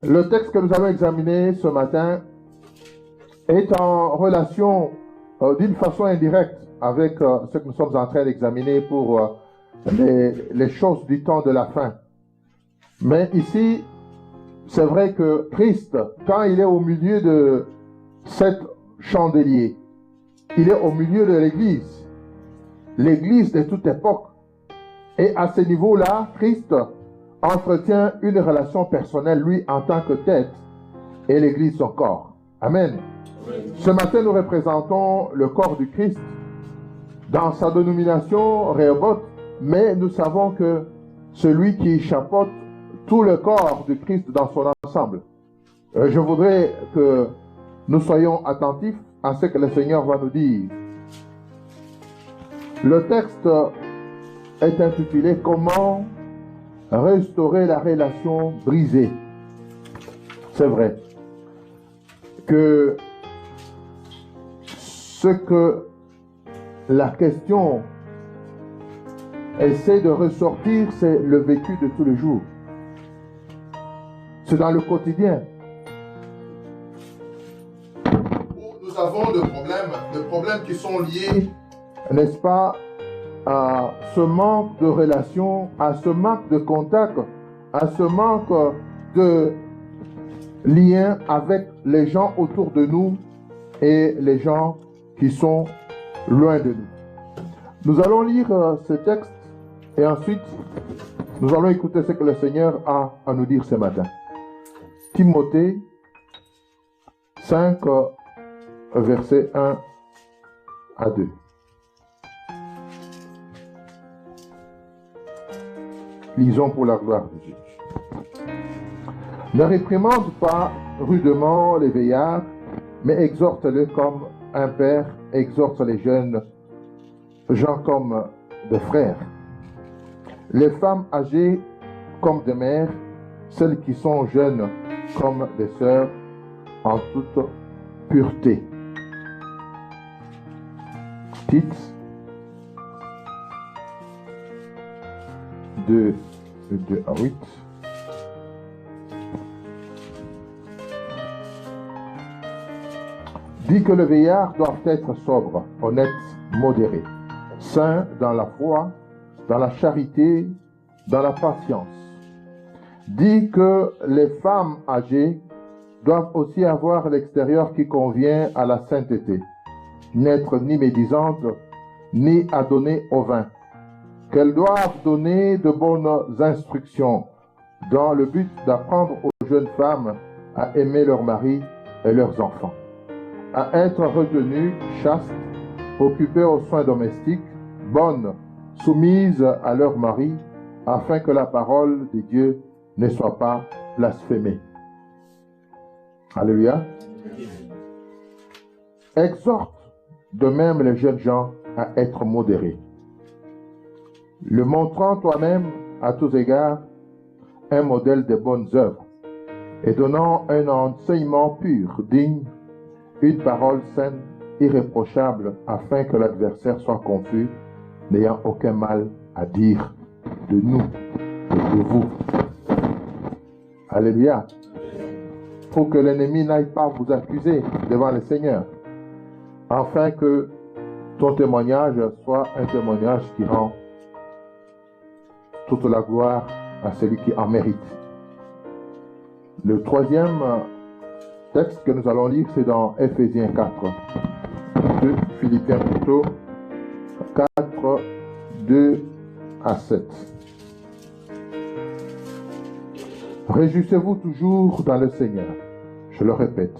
Le texte que nous allons examiner ce matin est en relation d'une façon indirecte avec ce que nous sommes en train d'examiner pour les choses du temps de la fin. Mais ici, c'est vrai que Christ, quand il est au milieu de cet chandelier, il est au milieu de l'Église de toute époque. Et à ce niveau-là, Christ entretient une relation personnelle, lui, en tant que tête, et l'Église son corps. Amen. Oui. Ce matin, nous représentons le corps du Christ dans sa dénomination Rehoboth, mais nous savons que celui qui chapeaute tout le corps du Christ dans son ensemble. Je voudrais que nous soyons attentifs à ce que le Seigneur va nous dire. Le texte est intitulé « Comment restaurer la relation brisée ». C'est vrai que ce que la question essaie de ressortir, c'est le vécu de tous les jours. C'est dans le quotidien où nous avons des problèmes qui sont liés, n'est-ce pas, à ce manque de relation, à ce manque de contact, à ce manque de lien avec les gens autour de nous et les gens qui sont loin de nous. Nous allons lire ce texte et ensuite nous allons écouter ce que le Seigneur a à nous dire ce matin. Timothée 5, versets 1 à 2. Lisons pour la gloire de Dieu. Ne réprimande pas rudement les vieillards, mais exhorte-les comme un père exhorte les jeunes gens comme des frères. Les femmes âgées comme des mères, celles qui sont jeunes comme des sœurs, en toute pureté. Tite 2 à 8. Dit que le vieillard doit être sobre, honnête, modéré, saint dans la foi, dans la charité, dans la patience. Dit que les femmes âgées doivent aussi avoir l'extérieur qui convient à la sainteté, n'être ni médisantes, ni adonnées au vin, qu'elles doivent donner de bonnes instructions dans le but d'apprendre aux jeunes femmes à aimer leurs maris et leurs enfants, à être retenues, chastes, occupées aux soins domestiques, bonnes, soumises à leur mari, afin que la parole de Dieu ne soit pas blasphémée. Alléluia. Exhorte de même les jeunes gens à être modéré, le montrant toi-même à tous égards un modèle de bonnes œuvres et donnant un enseignement pur, digne, une parole saine, irréprochable, afin que l'adversaire soit confus, n'ayant aucun mal à dire de nous et de vous. Alléluia. Pour que l'ennemi n'aille pas vous accuser devant le Seigneur, afin que ton témoignage soit un témoignage qui rend toute la gloire à celui qui en mérite. Le troisième texte que nous allons lire, c'est dans Éphésiens 4, de Philippiens plutôt, 4, 2 à 7. Réjouissez-vous toujours dans le Seigneur. Je le répète,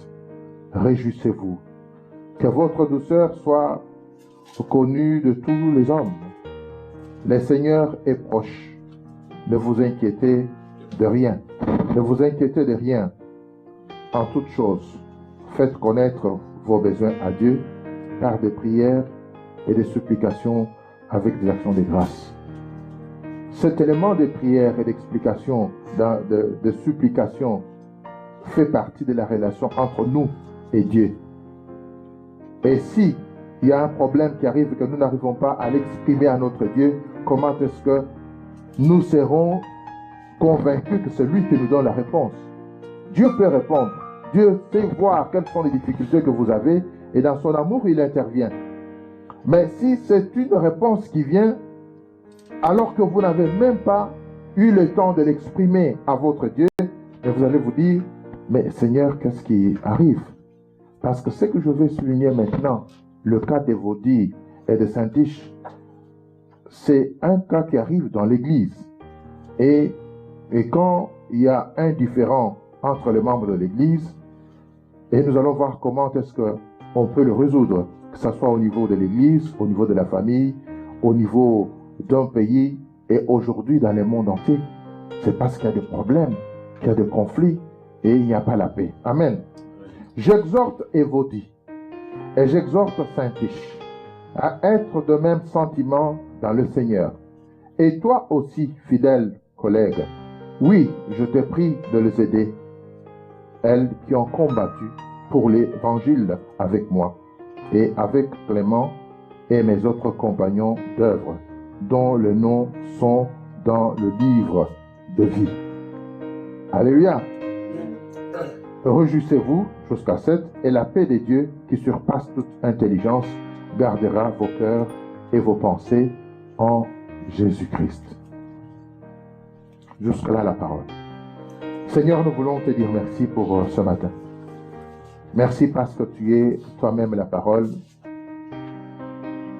réjouissez-vous. Que votre douceur soit connue de tous les hommes. Le Seigneur est proche. Ne vous inquiétez de rien. Ne vous inquiétez de rien. En toutes choses, faites connaître vos besoins à Dieu par des prières et des supplications avec des actions de grâce. Cet élément de prière et d'explication, de supplication, fait partie de la relation entre nous et Dieu. Et si il y a un problème qui arrive et que nous n'arrivons pas à l'exprimer à notre Dieu, comment est-ce que nous serons convaincus que c'est lui qui nous donne la réponse? Dieu peut répondre. Dieu sait voir quelles sont les difficultés que vous avez et dans son amour, il intervient. Mais si c'est une réponse qui vient alors que vous n'avez même pas eu le temps de l'exprimer à votre Dieu, et vous allez vous dire, mais Seigneur, qu'est-ce qui arrive? Parce que ce que je vais souligner maintenant, le cas de Vaudi et de Saint-Tiche, c'est un cas qui arrive dans l'Église. Et quand il y a un différend entre les membres de l'Église, et nous allons voir comment est-ce qu'on peut le résoudre, que ce soit au niveau de l'Église, au niveau de la famille, au niveau d'un pays, et aujourd'hui dans le monde entier. C'est parce qu'il y a des problèmes, qu'il y a des conflits, et il n'y a pas la paix. Amen. J'exhorte Évodie, et j'exhorte Saint-Tiche à être de même sentiment dans le Seigneur. Et toi aussi, fidèle collègue, oui, je te prie de les aider, elles qui ont combattu pour l'évangile avec moi, et avec Clément et mes autres compagnons d'œuvre, dont les noms sont dans le livre de vie. Alléluia. Réjouissez-vous jusqu'à 7, et la paix de Dieu, qui surpasse toute intelligence, gardera vos cœurs et vos pensées en Jésus-Christ. Jusque-là la parole. Seigneur, nous voulons te dire merci pour ce matin. Merci parce que tu es toi-même la parole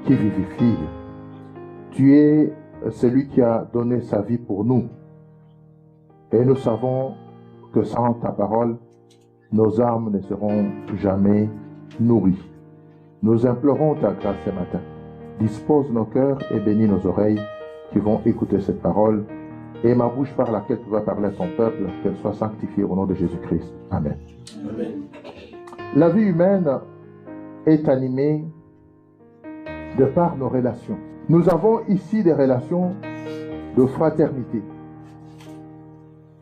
qui vivifie. Tu es celui qui a donné sa vie pour nous. Et nous savons que sans ta parole, nos âmes ne seront jamais nourries. Nous implorons ta grâce ce matin. Dispose nos cœurs et bénis nos oreilles qui vont écouter cette parole. Et ma bouche par laquelle tu vas parler à ton peuple, qu'elle soit sanctifiée au nom de Jésus-Christ. Amen. Amen. La vie humaine est animée de par nos relations. Nous avons ici des relations de fraternité,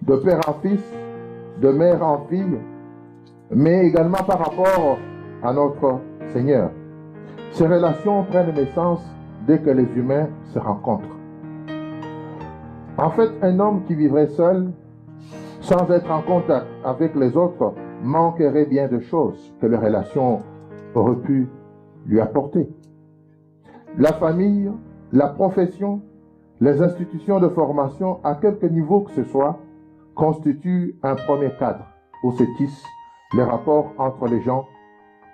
de père en fils, de mère en fille, mais également par rapport à notre Seigneur. Ces relations prennent naissance dès que les humains se rencontrent. En fait, un homme qui vivrait seul, sans être en contact avec les autres, manquerait bien de choses que les relations auraient pu lui apporter. La famille, la profession, les institutions de formation, à quelque niveau que ce soit, constituent un premier cadre où se tissent les rapports entre les gens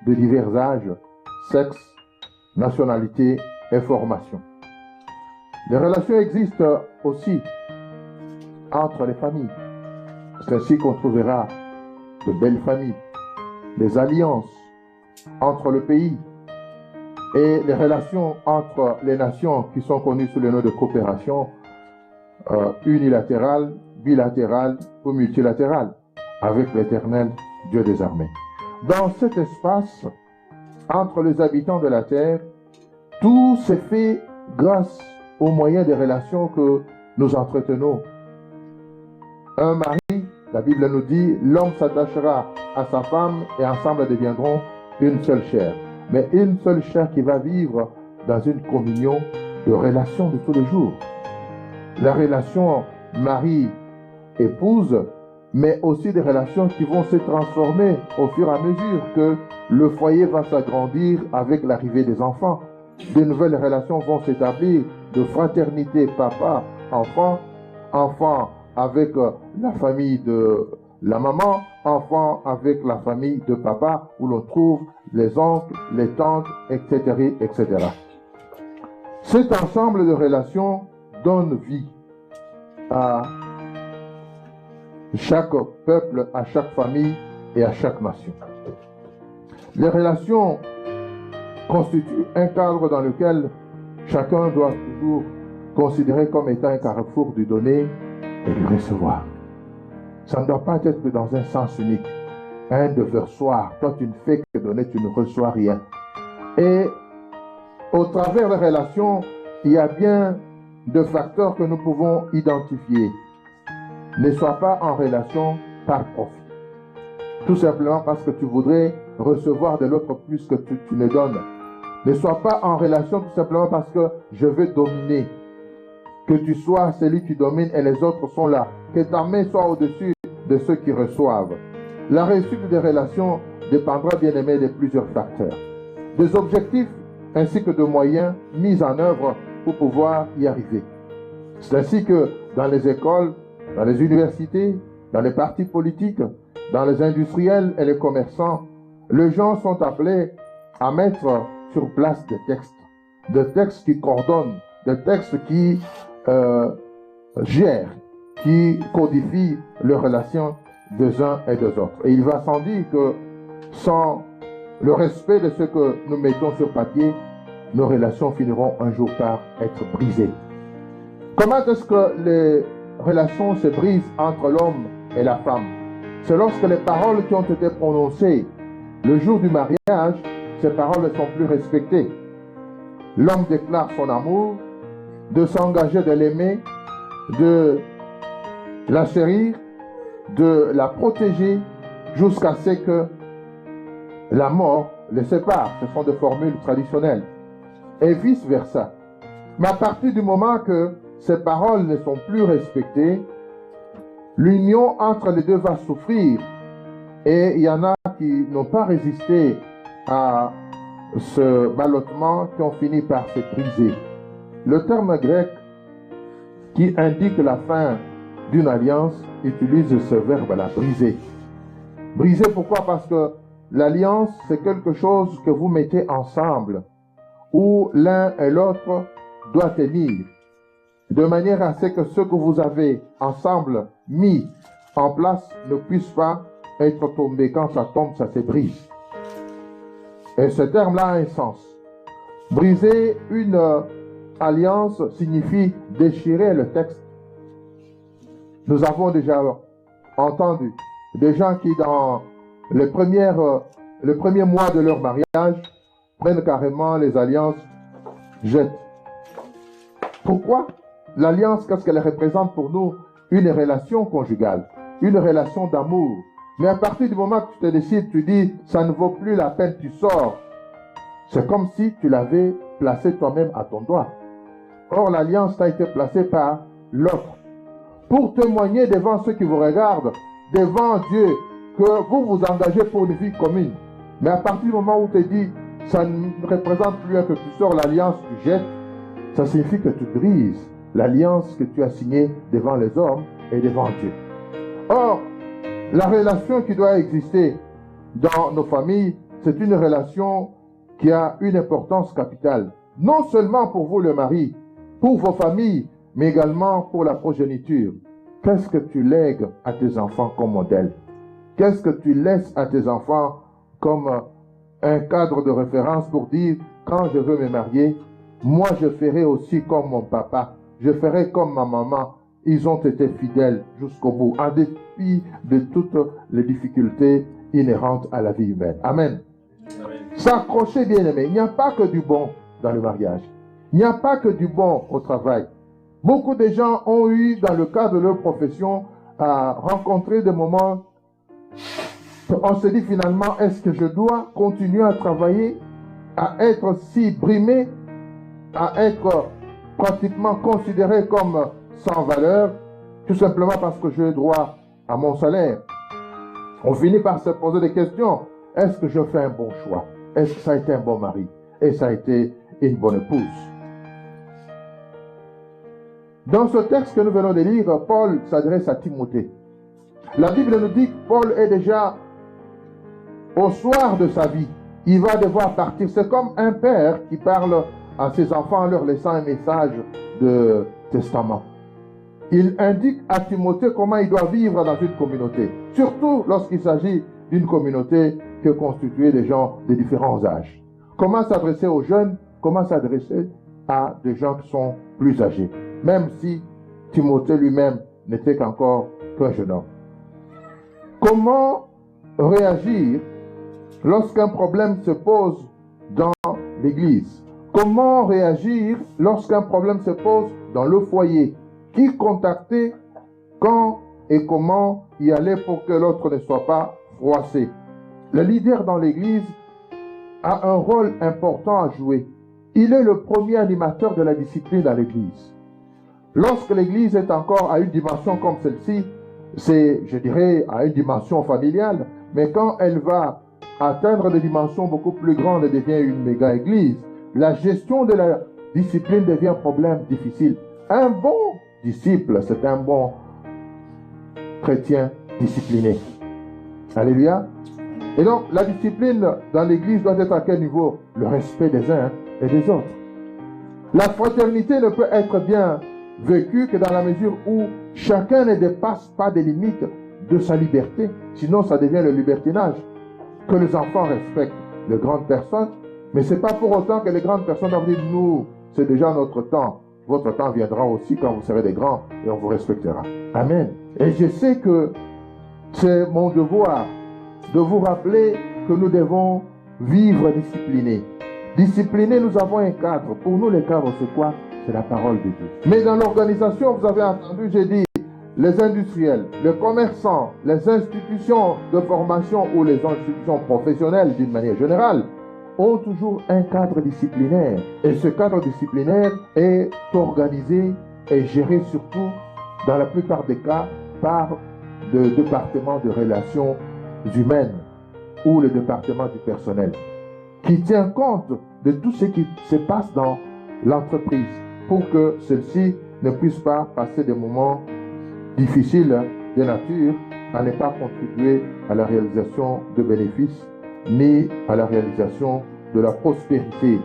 de divers âges, sexes, nationalités et formations. Les relations existent aussi entre les familles. C'est ainsi qu'on trouvera de belles familles, des alliances entre le pays et les relations entre les nations qui sont connues sous le nom de coopération unilatérale, bilatérale ou multilatérale avec l'Éternel Dieu des armées. Dans cet espace, entre les habitants de la terre, Tout s'est fait grâce aux moyens des relations que nous entretenons. Un mari, la Bible nous dit, l'homme s'attachera à sa femme et ensemble deviendront une seule chair. Mais une seule chair qui va vivre dans une communion de relations de tous les jours. La relation mari-épouse, mais aussi des relations qui vont se transformer au fur et à mesure que le foyer va s'agrandir avec l'arrivée des enfants. De nouvelles relations vont s'établir de fraternité papa-enfant, enfant avec la famille de la maman, enfant avec la famille de papa, où l'on trouve les oncles, les tantes, etc., etc. Cet ensemble de relations donne vie à chaque peuple, à chaque famille et à chaque nation. Les relations constituent un cadre dans lequel chacun doit toujours considérer comme étant un carrefour du donner et du recevoir. Ça ne doit pas être que dans un sens unique, un devoir-soir. Toi, tu ne fais que donner, tu ne reçois rien. Et au travers des relations, il y a bien de facteurs que nous pouvons identifier. Ne sois pas en relation par profit. Tout simplement parce que tu voudrais recevoir de l'autre plus que tu ne donnes. Ne sois pas en relation tout simplement parce que je veux dominer. Que tu sois celui qui domine et les autres sont là. Que ta main soit au-dessus de ceux qui reçoivent. La réussite des relations dépendra, bien aimé, de plusieurs facteurs. Des objectifs ainsi que de moyens mis en œuvre pour pouvoir y arriver. C'est ainsi que dans les écoles, dans les universités, dans les partis politiques, dans les industriels et les commerçants, les gens sont appelés à mettre sur place des textes qui coordonnent, des textes qui gèrent, qui codifient les relations des uns et des autres. Et il va sans dire que sans le respect de ce que nous mettons sur papier, nos relations finiront un jour par être brisées. Comment est-ce que les relations se brisent entre l'homme et la femme? C'est lorsque les paroles qui ont été prononcées le jour du mariage, ces paroles ne sont plus respectées. L'homme déclare son amour, de s'engager de l'aimer, de la chérir, de la protéger, jusqu'à ce que la mort les sépare. Ce sont des formules traditionnelles. Et vice-versa. Mais à partir du moment que ces paroles ne sont plus respectées, l'union entre les deux va souffrir. Et il y en a qui n'ont pas résisté à ce ballottement, qui ont fini par se briser. Le terme grec qui indique la fin d'une alliance utilise ce verbe-là, briser. Briser, pourquoi? Parce que l'alliance, c'est quelque chose que vous mettez ensemble, où l'un et l'autre doivent tenir, de manière à ce que ce que vous avez ensemble mis en place ne puisse pas être tombé. Quand ça tombe, ça se brise. Et ce terme-là a un sens. Briser une alliance signifie déchirer le texte. Nous avons déjà entendu des gens qui, dans les premiers mois de leur mariage, prennent carrément les alliances, jettent. Pourquoi? L'alliance, qu'est-ce qu'elle représente pour nous? Une relation conjugale, une relation d'amour. Mais à partir du moment que tu te décides, tu dis, ça ne vaut plus la peine, tu sors. C'est comme si tu l'avais placé toi-même à ton doigt. Or, l'alliance t'a été placée par l'autre. Pour témoigner devant ceux qui vous regardent, devant Dieu, que vous vous engagez pour une vie commune. Mais à partir du moment où tu te dis, ça ne représente plus que tu sors l'alliance, tu jettes, ça signifie que tu brises l'alliance que tu as signée devant les hommes et devant Dieu. Or, la relation qui doit exister dans nos familles, c'est une relation qui a une importance capitale. Non seulement pour vous le mari, pour vos familles, mais également pour la progéniture. Qu'est-ce que tu lègues à tes enfants comme modèle? Qu'est-ce que tu laisses à tes enfants comme un cadre de référence pour dire, quand je veux me marier, moi je ferai aussi comme mon papa, je ferai comme ma maman. Ils ont été fidèles jusqu'au bout, en dépit de toutes les difficultés inhérentes à la vie humaine. Amen. S'accrocher, bien aimé, il n'y a pas que du bon. dans le mariage. Il n'y a pas que du bon au travail. Beaucoup de gens ont eu, dans le cadre de leur profession, à rencontrer des moments où on se dit finalement, est-ce que je dois continuer à travailler, à être si brimé, à être pratiquement considéré comme sans valeur, tout simplement parce que j'ai droit à mon salaire. On finit par se poser des questions. Est-ce que je fais un bon choix? Est-ce que ça a été un bon mari? Et ça a été une bonne épouse? Dans ce texte que nous venons de lire, Paul s'adresse à Timothée. La Bible nous dit que Paul est déjà au soir de sa vie. Il va devoir partir. C'est comme un père qui parle à ses enfants en leur laissant un message de testament. Il indique à Timothée comment il doit vivre dans une communauté, surtout lorsqu'il s'agit d'une communauté qui est constituée de gens de différents âges. Comment s'adresser aux jeunes, comment s'adresser à des gens qui sont plus âgés, même si Timothée lui-même n'était qu'encore qu'un jeune homme. Comment réagir lorsqu'un problème se pose dans l'Église? Comment réagir lorsqu'un problème se pose dans le foyer? Qui contacter, quand et comment y aller pour que l'autre ne soit pas froissé? Le leader dans l'Église a un rôle important à jouer. Il est le premier animateur de la discipline dans l'Église. Lorsque l'Église est encore à une dimension comme celle-ci, c'est, je dirais, à une dimension familiale, mais quand elle va atteindre des dimensions beaucoup plus grandes et devient une méga-église, la gestion de la discipline devient un problème difficile. Un bon disciple, c'est un bon chrétien discipliné. Alléluia. Et donc, la discipline dans l'Église doit être à quel niveau? Le respect des uns et des autres. La fraternité ne peut être bien vécue que dans la mesure où chacun ne dépasse pas des limites de sa liberté. Sinon, ça devient le libertinage. Que les enfants respectent les grandes personnes, mais ce n'est pas pour autant que les grandes personnes doivent dire, nous, c'est déjà notre temps. Votre temps viendra aussi quand vous serez des grands et on vous respectera. Amen. Et je sais que c'est mon devoir de vous rappeler que nous devons vivre disciplinés. Disciplinés, nous avons un cadre. Pour nous, le cadre, c'est quoi? C'est la parole de Dieu. Mais dans l'organisation, vous avez entendu, j'ai dit, les industriels, les commerçants, les institutions de formation ou les institutions professionnelles d'une manière générale ont toujours un cadre disciplinaire. Et ce cadre disciplinaire est organisé et géré surtout, dans la plupart des cas, par le département de relations humaines ou le département du personnel, qui tient compte de tout ce qui se passe dans l'entreprise pour que celle-ci ne puisse pas passer des moments difficiles de nature à ne pas contribuer à la réalisation de bénéfices ni à la réalisation de la prospérité.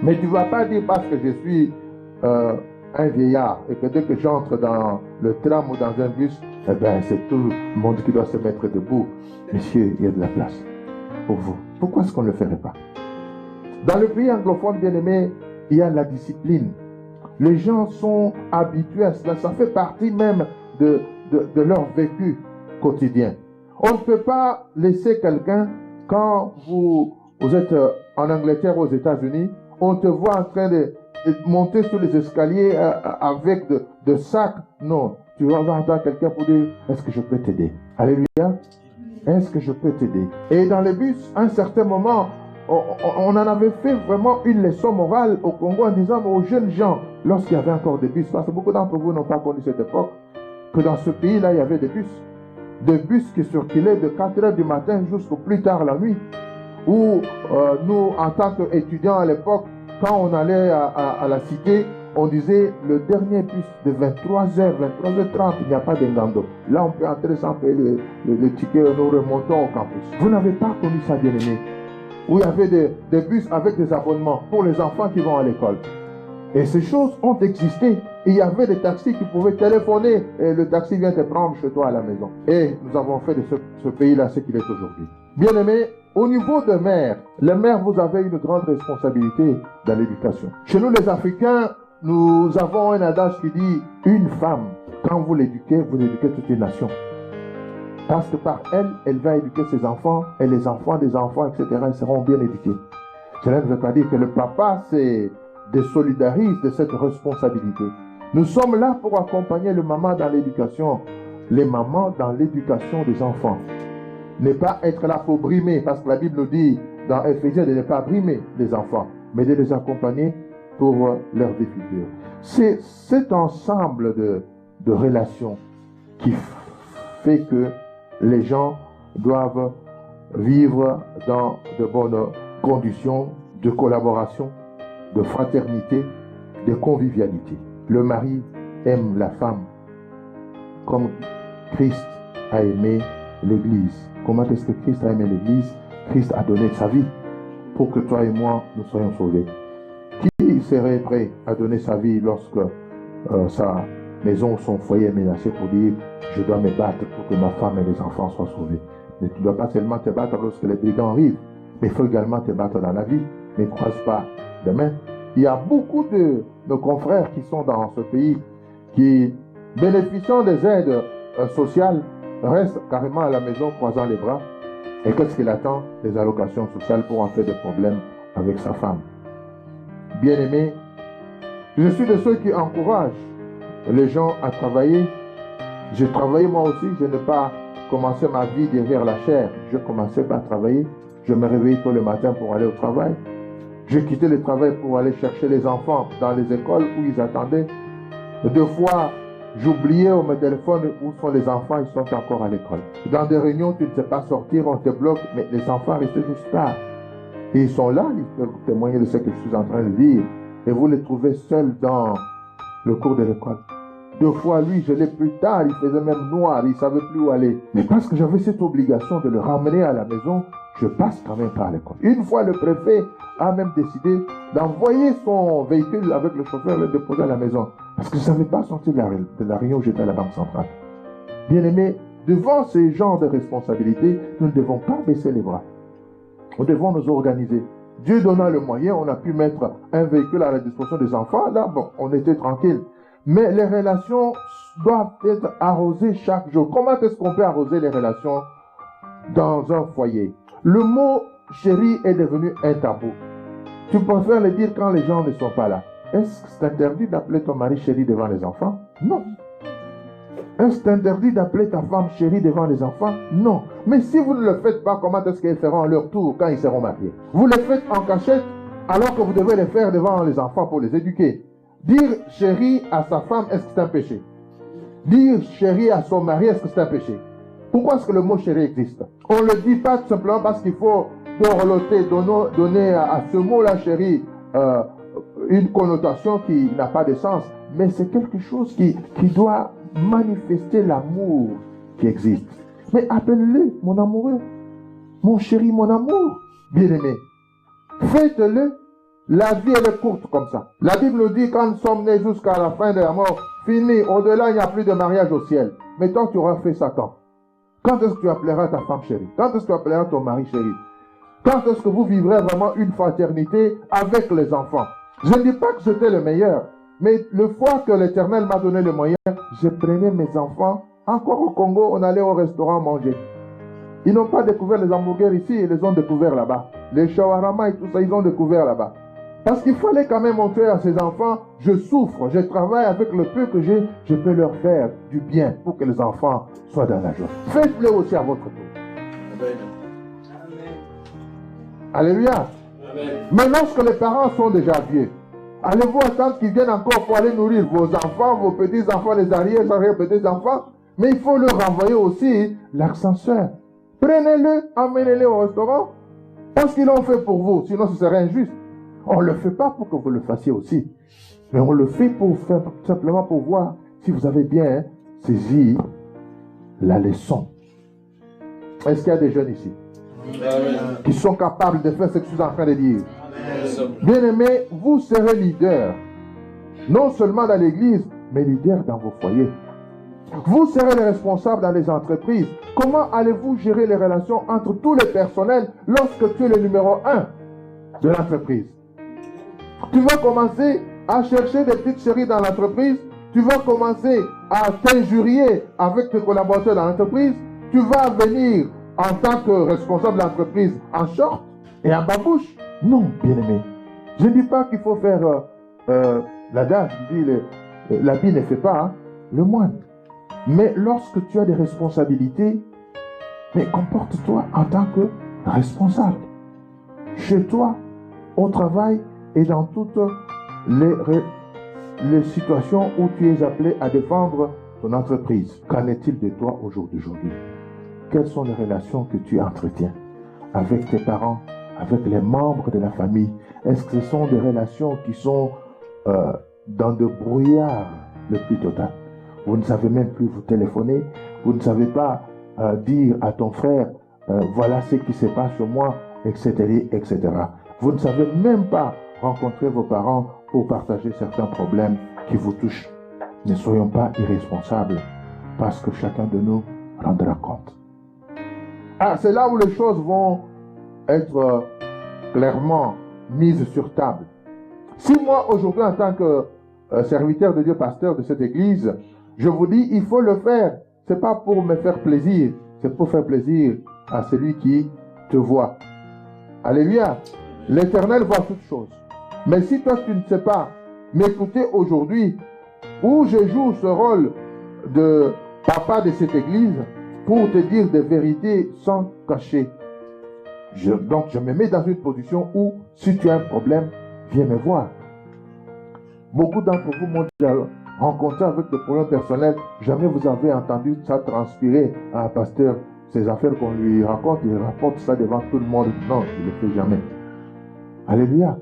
Mais tu ne vas pas dire parce que je suis un vieillard et que dès que j'entre dans le tram ou dans un bus, eh ben, c'est tout le monde qui doit se mettre debout. Monsieur, il y a de la place pour vous. Pourquoi est-ce qu'on ne le ferait pas? Dans le pays anglophone, bien aimé, il y a la discipline. Les gens sont habitués à cela. Ça fait partie même de leur vécu quotidien. On ne peut pas laisser quelqu'un, quand vous êtes en Angleterre, aux États-Unis, on te voit en train de monter sur les escaliers avec de sacs. Non, tu vas entendre quelqu'un pour dire, est-ce que je peux t'aider? Alléluia. Est-ce que je peux t'aider? Et dans les bus, à un certain moment, on en avait fait vraiment une leçon morale au Congo en disant aux jeunes gens, lorsqu'il y avait encore des bus, parce que beaucoup d'entre vous n'ont pas connu cette époque, que dans ce pays-là, il y avait des bus qui circulaient de 4 heures du matin jusqu'au plus tard la nuit, où nous, en tant qu'étudiants à l'époque, quand on allait à la cité, on disait le dernier bus de 23h, 23h30, il n'y a pas de ngando. Là, on peut entrer sans payer le ticket, nous remontons au campus. Vous n'avez pas connu ça, bien aimé, où il y avait des bus avec des abonnements pour les enfants qui vont à l'école. Et ces choses ont existé. Et il y avait des taxis qui pouvaient téléphoner et le taxi vient te prendre chez toi à la maison. Et nous avons fait de ce pays-là ce qu'il est aujourd'hui. Bien aimé, au niveau de mère, les mères, vous avez une grande responsabilité dans l'éducation. Chez nous, les Africains, nous avons un adage qui dit, une femme, quand vous l'éduquez toute une nation. Parce que par elle, elle va éduquer ses enfants et les enfants des enfants, etc. Ils seront bien éduqués. Cela ne veut pas dire que le papa se désolidarise de cette responsabilité. Nous sommes là pour accompagner le maman dans l'éducation, les mamans dans l'éducation des enfants. Ne pas être là pour brimer, parce que la Bible nous dit dans Éphésiens de ne pas brimer les enfants, mais de les accompagner pour leur vie future. C'est cet ensemble de relations qui fait que les gens doivent vivre dans de bonnes conditions de collaboration, de fraternité, de convivialité. Le mari aime la femme comme Christ a aimé l'Église. Comment est-ce que Christ a aimé l'Église? Christ a donné sa vie pour que toi et moi, nous soyons sauvés. Qui serait prêt à donner sa vie lorsque sa maison ou son foyer est menacé pour dire « Je dois me battre pour que ma femme et les enfants soient sauvés ». Mais tu ne dois pas seulement te battre lorsque les brigands arrivent, mais il faut également te battre dans la vie. Ne croise pas de main. Il y a beaucoup de nos confrères qui sont dans ce pays qui, bénéficiant des aides sociales, restent carrément à la maison croisant les bras. Et qu'est-ce qu'il attend? Des allocations sociales pour en faire des problèmes avec sa femme. Bien-aimé, je suis de ceux qui encouragent les gens à travailler. J'ai travaillé moi aussi, je n'ai pas commencé ma vie derrière la chair. Je commençais par travailler. Je me réveillais tôt le matin pour aller au travail. Je quittais le travail pour aller chercher les enfants dans les écoles où ils attendaient. Deux fois, j'oubliais mon téléphone où sont les enfants, ils sont encore à l'école. Dans des réunions, tu ne sais pas sortir, on te bloque, mais les enfants restaient juste là. Et ils sont là, ils peuvent témoigner de ce que je suis en train de dire. Et vous les trouvez seuls dans le cours de l'école. Deux fois, lui, je l'ai plus tard, il faisait même noir, il ne savait plus où aller. Mais parce que j'avais cette obligation de le ramener à la maison, je passe quand même par l'école. Une fois, le préfet a même décidé d'envoyer son véhicule avec le chauffeur le déposer à la maison. Parce que je ne savais pas sortir de la réunion où j'étais à la Banque centrale. Bien aimé, devant ce genre de responsabilités, nous ne devons pas baisser les bras. Nous devons nous organiser. Dieu donna le moyen, on a pu mettre un véhicule à la disposition des enfants. Là, bon, on était tranquille. Mais les relations doivent être arrosées chaque jour. Comment est-ce qu'on peut arroser les relations dans un foyer? Le mot chéri est devenu un tabou. Tu préfères le dire quand les gens ne sont pas là. Est-ce que c'est interdit d'appeler ton mari chéri devant les enfants? Non. Est-ce que c'est interdit d'appeler ta femme chérie devant les enfants? Non. Mais si vous ne le faites pas, comment est-ce qu'ils feront leur tour quand ils seront mariés? Vous le faites en cachette alors que vous devez le faire devant les enfants pour les éduquer. Dire chérie à sa femme, est-ce que c'est un péché? Dire chérie à son mari, est-ce que c'est un péché? Pourquoi est-ce que le mot chérie existe? On ne le dit pas tout simplement parce qu'il faut dorloter, donner à ce mot-là chérie une connotation qui n'a pas de sens. Mais c'est quelque chose qui doit manifester l'amour qui existe. Mais appelle-le mon amoureux, mon chéri, mon amour, bien-aimé. Faites-le. La vie, elle est courte comme ça. La Bible nous dit quand nous sommes nés jusqu'à la fin de la mort, fini, au-delà, il n'y a plus de mariage au ciel. Mais toi, tu auras fait ça quand? Quand est-ce que tu appelleras ta femme chérie? Quand est-ce que tu appelleras ton mari chéri? Quand est-ce que vous vivrez vraiment une fraternité avec les enfants? Je ne dis pas que c'était le meilleur, mais le fois que l'Éternel m'a donné le moyen, je prenais mes enfants. Encore au Congo, on allait au restaurant manger. Ils n'ont pas découvert les hamburgers ici, ils les ont découverts là-bas. Les shawarma et tout ça, ils ont découvert là-bas. Parce qu'il fallait quand même montrer à ces enfants, je souffre, je travaille avec le peu que j'ai, je peux leur faire du bien pour que les enfants soient dans la joie. Faites-le aussi à votre tour. Amen. Alléluia. Amen. Mais lorsque les parents sont déjà vieux, allez-vous attendre qu'ils viennent encore pour aller nourrir vos enfants, vos petits-enfants, les arrière-petits-enfants? Mais il faut leur renvoyer aussi l'ascenseur. Prenez-le, emmenez-le au restaurant, parce qu'ils l'ont fait pour vous, sinon ce serait injuste. On ne le fait pas pour que vous le fassiez aussi. Mais on le fait pour faire, simplement pour voir si vous avez bien saisi la leçon. Est-ce qu'il y a des jeunes ici qui sont capables de faire ce que je suis en train de dire? Bien-aimés, vous serez leader. Non seulement dans l'église, mais leader dans vos foyers. Vous serez les responsables dans les entreprises. Comment allez-vous gérer les relations entre tous les personnels lorsque tu es le numéro 1 de l'entreprise? Tu vas commencer à chercher des petites chéries dans l'entreprise. Tu vas commencer à t'injurier avec tes collaborateurs dans l'entreprise. Tu vas venir en tant que responsable de l'entreprise en short et en babouche. Non, bien-aimé. Je ne dis pas qu'il faut faire l'adage, je dis l'habit ne fait pas hein, le moine. Mais lorsque tu as des responsabilités, mais comporte-toi en tant que responsable. Chez toi, au travail et dans toutes les situations où tu es appelé à défendre ton entreprise. Qu'en est-il de toi aujourd'hui? Quelles sont les relations que tu entretiens avec tes parents, avec les membres de la famille? Est-ce que ce sont des relations qui sont dans de brouillard le plus total? Vous ne savez même plus vous téléphoner, vous ne savez pas dire à ton frère, voilà ce qui se passe chez moi, etc., etc. Vous ne savez même pas rencontrer vos parents pour partager certains problèmes qui vous touchent. Ne soyons pas irresponsables, parce que chacun de nous rendra compte. Ah, c'est là où les choses vont être clairement mises sur table. Si moi, aujourd'hui, en tant que serviteur de Dieu, pasteur de cette église, je vous dis, il faut le faire. Ce n'est pas pour me faire plaisir, c'est pour faire plaisir à celui qui te voit. Alléluia. L'Éternel voit toutes choses. Mais si toi, tu ne sais pas m'écouter aujourd'hui, où je joue ce rôle de papa de cette église pour te dire des vérités sans cacher. Donc, je me mets dans une position où, si tu as un problème, viens me voir. Beaucoup d'entre vous m'ont déjà rencontré avec des problèmes personnels. Jamais vous avez entendu ça transpirer à un pasteur. Ces affaires qu'on lui raconte, il raconte ça devant tout le monde. Non, il ne le fait jamais. Alléluia.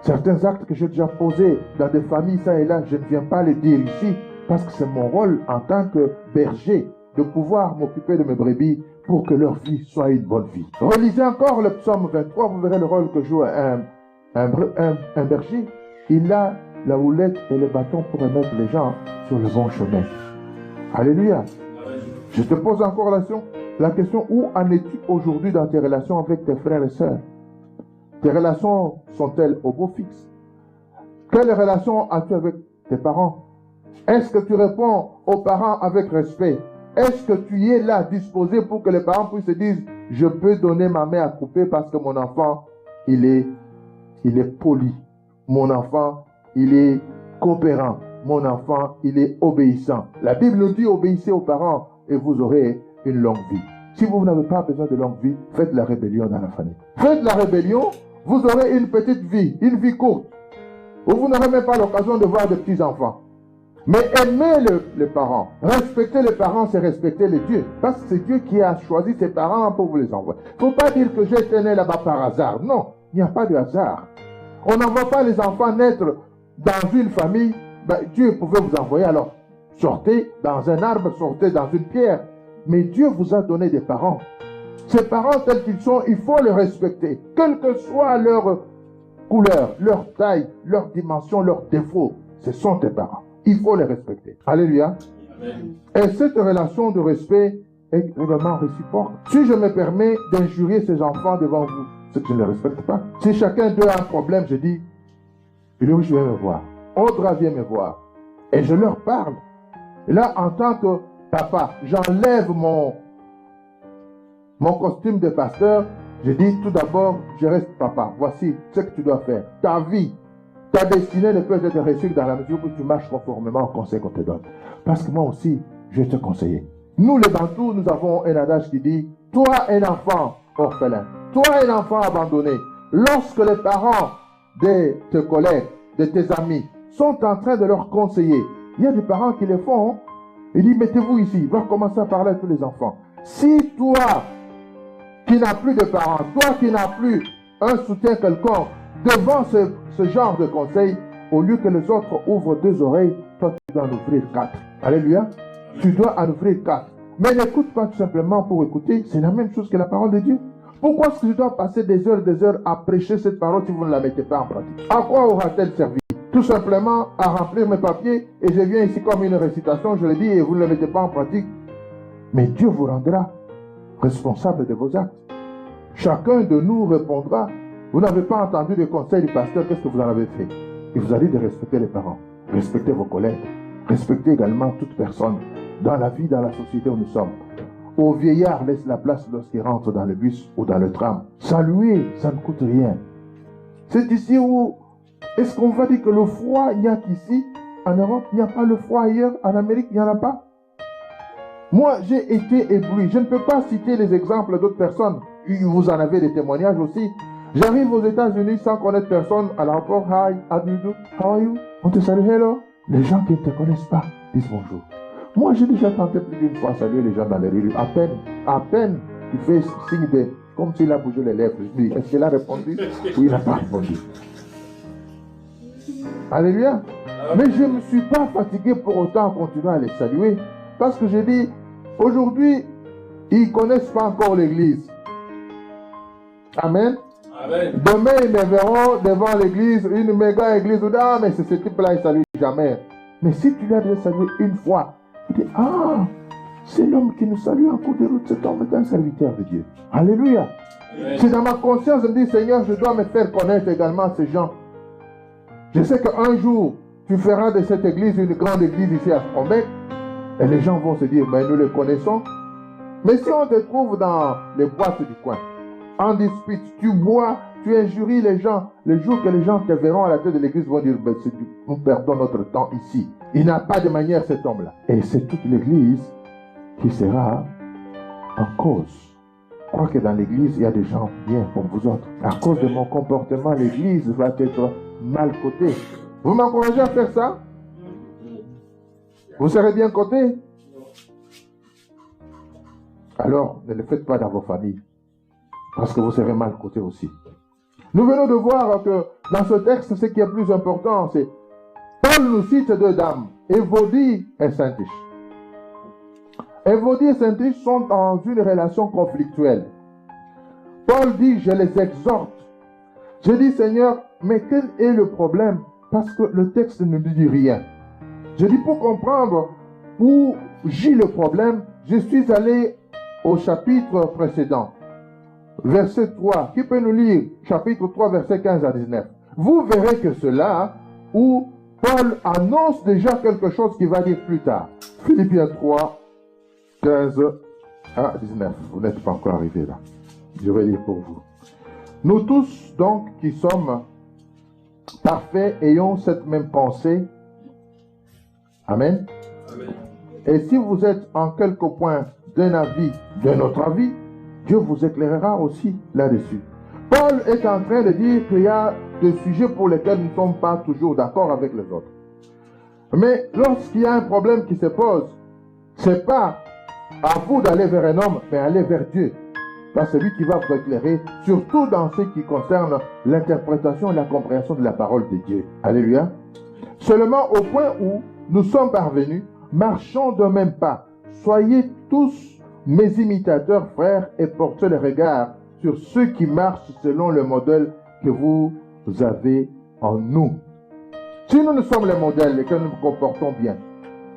Certains actes que j'ai déjà posés dans des familles, ça et là, je ne viens pas les dire ici, parce que c'est mon rôle en tant que berger de pouvoir m'occuper de mes brebis pour que leur vie soit une bonne vie. Relisez encore le psaume 23, vous verrez le rôle que joue un berger. Il a la houlette et le bâton pour remettre les gens sur le bon chemin. Alléluia. Je te pose encore la question, où en es-tu aujourd'hui dans tes relations avec tes frères et sœurs? Tes relations sont-elles au beau fixe? Quelles relations as-tu avec tes parents? Est-ce que tu réponds aux parents avec respect? Est-ce que tu y es là disposé pour que les parents puissent se dire, je peux donner ma main à couper parce que mon enfant, il est poli. Mon enfant, il est coopérant. Mon enfant, il est obéissant. La Bible nous dit, obéissez aux parents et vous aurez une longue vie. Si vous n'avez pas besoin de longue vie, faites la rébellion dans la famille. Faites la rébellion, vous aurez une petite vie, une vie courte, où vous n'aurez même pas l'occasion de voir de petits-enfants. Mais aimez les parents. Respecter les parents, c'est respecter les dieux. Parce que c'est Dieu qui a choisi ses parents pour vous les envoyer. Il ne faut pas dire que j'ai été né là-bas par hasard. Non, il n'y a pas de hasard. On n'envoie pas les enfants naître dans une famille. Ben, Dieu pouvait vous envoyer, alors sortez dans un arbre, sortez dans une pierre. Mais Dieu vous a donné des parents. Ces parents tels qu'ils sont, il faut les respecter. Quelle que soit leur couleur, leur taille, leur dimension, leurs défauts, ce sont tes parents. Il faut les respecter. Alléluia. Amen. Et cette relation de respect est vraiment réciproque. Si je me permets d'injurier ces enfants devant vous, c'est que je ne les respecte pas. Si chacun d'eux a un problème, je dis, je viens me voir. Audra vient me voir. Et je leur parle. Et là, en tant que papa, j'enlève mon costume de pasteur. Je dis tout d'abord, je reste papa. Voici ce que tu dois faire. Ta vie, ta destinée ne peut être réussie dans la mesure où tu marches conformément au conseil qu'on te donne. Parce que moi aussi, je vais te conseiller. Nous, les Bantous, nous avons un adage qui dit, toi, un enfant orphelin, toi, un enfant abandonné, lorsque les parents de tes collègues, de tes amis, sont en train de leur conseiller, il y a des parents qui le font. Hein? Il dit, mettez-vous ici, il va commencer à parler à tous les enfants. Si toi, qui n'as plus de parents, toi qui n'as plus un soutien quelconque, devant ce genre de conseil, au lieu que les autres ouvrent 2 oreilles, toi tu dois en ouvrir 4. Alléluia. Tu dois en ouvrir 4. Mais n'écoute pas tout simplement pour écouter, c'est la même chose que la parole de Dieu. Pourquoi est-ce que je dois passer des heures à prêcher cette parole si vous ne la mettez pas en pratique? À quoi aura-t-elle servi? Tout simplement à remplir mes papiers et je viens ici comme une récitation, je le dis, et vous ne le mettez pas en pratique. Mais Dieu vous rendra responsable de vos actes. Chacun de nous répondra. Vous n'avez pas entendu le conseil du pasteur, qu'est-ce que vous en avez fait? Il vous a dit de respecter les parents, respecter vos collègues, respecter également toute personne dans la vie, dans la société où nous sommes. Au vieillard, laisse la place lorsqu'il rentre dans le bus ou dans le tram. Saluer, ça ne coûte rien. C'est ici où est-ce qu'on va dire que le froid, il n'y a qu'ici, en Europe, il n'y a pas le froid ailleurs, en Amérique, il n'y en a pas. Moi, j'ai été ébloui. Je ne peux pas citer les exemples d'autres personnes. Vous en avez des témoignages aussi. J'arrive aux États-Unis sans connaître personne à l'aéroport. Hi, how do you do? How are you? On te salue, hello. Les gens qui ne te connaissent pas disent bonjour. Moi, j'ai déjà tenté plus d'une fois saluer les gens dans les rues. À peine, il fait signe de, comme s'il a bougé les lèvres. Je dis, est-ce qu'il a répondu? Oui, il n'a pas répondu. Alléluia. Mais je ne me suis pas fatigué pour autant continuer à les saluer. Parce que j'ai dit, aujourd'hui, ils ne connaissent pas encore l'église. Amen. Amen. Demain, ils me verront devant l'église, une méga église. Ah, mais c'est ce type-là, il ne salue jamais. Mais si tu l'as déjà salué une fois, tu dis, ah, c'est l'homme qui nous salue en cours de route. Cet homme est un serviteur de Dieu. Alléluia. Amen. C'est dans ma conscience, je me dis, Seigneur, je dois me faire connaître également ces gens. Je sais qu'un jour, tu feras de cette église une grande église ici à Strombeck. Et les gens vont se dire, mais nous les connaissons. Mais si on te trouve dans les boîtes du coin, en dispute, tu bois, tu injuries les gens, le jour que les gens te verront à la tête de l'église vont dire, ben, nous perdons notre temps ici. Il n'a pas de manière cet homme-là. Et c'est toute l'église qui sera en cause. Je crois que dans l'église, il y a des gens bien comme vous autres. À cause de mon comportement, l'église va être mal cotée. Vous m'encouragez à faire ça? Vous serez bien coté? Alors, ne le faites pas dans vos familles. Parce que vous serez mal coté aussi. Nous venons de voir que dans ce texte, ce qui est plus important, c'est Paul nous cite deux dames, Évodie et Syntyche. Évodie et Syntyche sont dans une relation conflictuelle. Paul dit, je les exhorte. Je dis, Seigneur, mais quel est le problème? Parce que le texte ne me dit rien. Je dis, pour comprendre où j'ai le problème, je suis allé au chapitre précédent. Verset 3. Qui peut nous lire? Chapitre 3, verset 15 à 19. Vous verrez que cela, où Paul annonce déjà quelque chose qu'il va dire plus tard. Philippiens 3, 15 à 19. Vous n'êtes pas encore arrivé là. Je vais lire pour vous. Nous tous, donc, qui sommes parfaits, ayons cette même pensée. Amen. Amen. Et si vous êtes en quelque point d'un avis, de notre avis, Dieu vous éclairera aussi là-dessus. Paul est en train de dire qu'il y a des sujets pour lesquels nous ne sommes pas toujours d'accord avec les autres. Mais lorsqu'il y a un problème qui se pose, ce n'est pas à vous d'aller vers un homme, mais aller vers Dieu. Parce que c'est lui qui va vous éclairer, surtout dans ce qui concerne l'interprétation et la compréhension de la parole de Dieu. Alléluia. Seulement au point où nous sommes parvenus, marchons de même pas. Soyez tous mes imitateurs, frères, et portez le regard sur ceux qui marchent selon le modèle que vous avez en nous. Si nous sommes les modèles et que nous nous comportons bien,